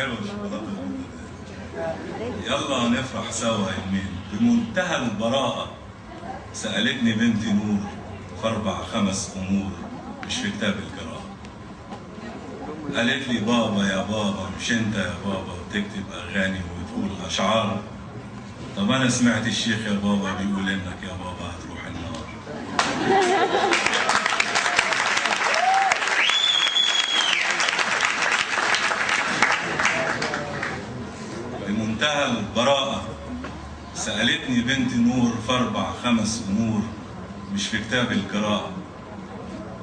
حلوه الشوكولاته. يلا نفرح سوا يومين. بمنتهى البراءة سألتني بنتي نور في 4 5 أمور مش في كتاب القراءة. قالت لي بابا يا بابا مش انت يا بابا بتكتب أغاني وتقول أشعار؟ طب أنا سمعت الشيخ يا بابا بيقول إنك يا بابا هتروح النار. بمنتهى البراءة سألتني بنتي نور في 4 5 أمور مش في كتاب القراءة.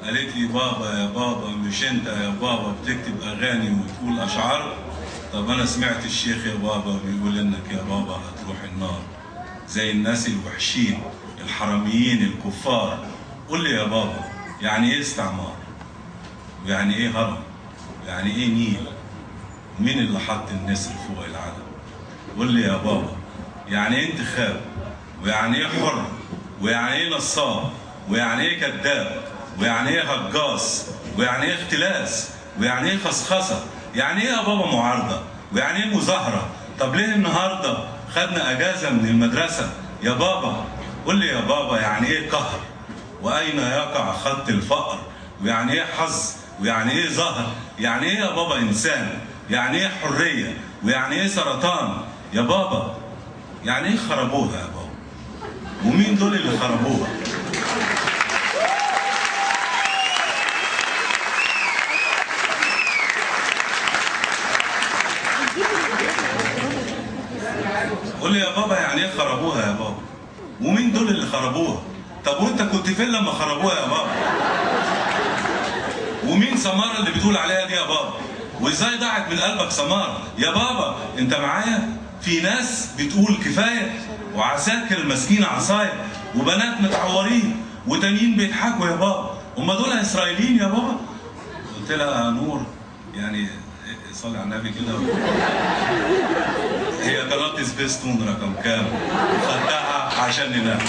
قالت لي بابا يا بابا مش انت يا بابا بتكتب أغاني وتقول أشعار؟ طب أنا سمعت الشيخ يا بابا بيقول إنك يا بابا هتروح النار زي الناس الوحشين الحراميين الكفار. قول لي يا بابا يعني إيه استعمار؟ ويعني إيه هرم؟ ويعني إيه نيل؟ ومين اللي حط النسر فوق العلم؟ قول لي يا بابا يعني ايه انتخاب؟ ويعني ايه حر؟ ويعني ايه نصاب؟ ويعني ايه كذاب؟ ويعني ايه هجاص؟ ويعني ايه اختلاس؟ ويعني ايه خصخصه؟ يعني ايه يا بابا معارضه؟ ويعني ايه مظاهره؟ طب ليه النهارده خدنا اجازه من المدرسه؟ يا بابا قول لي يا بابا يعني ايه قهر؟ واين يقع خط الفقر؟ ويعني ايه حظ؟ ويعني ايه زهر؟ يعني ايه يا بابا انسان؟ يعني ايه حريه؟ ويعني ايه سرطان؟ يا بابا يعني ايه خربوها يا بابا؟ ومين دول اللي خربوها؟ قول لي يا بابا يعني ايه خربوها يا بابا؟ ومين دول اللي خربوها؟ طب وانت كنت فين لما خربوها يا بابا؟ ومين سمارة اللي بتقول عليها دي يا بابا؟ وازاي ضاعت من قلبك سمارة؟ يا بابا انت معايا؟ في ناس بتقول كفايه وعساكر ماسكين عصايه وبنات متعورين وتانيين بيضحكوا يا بابا. هم دول اسرائيليين يا بابا؟ قلت لها نور يعني صلي على النبي كده. هي قناه سبيستون رقم كام؟ خدتها عشان ننام.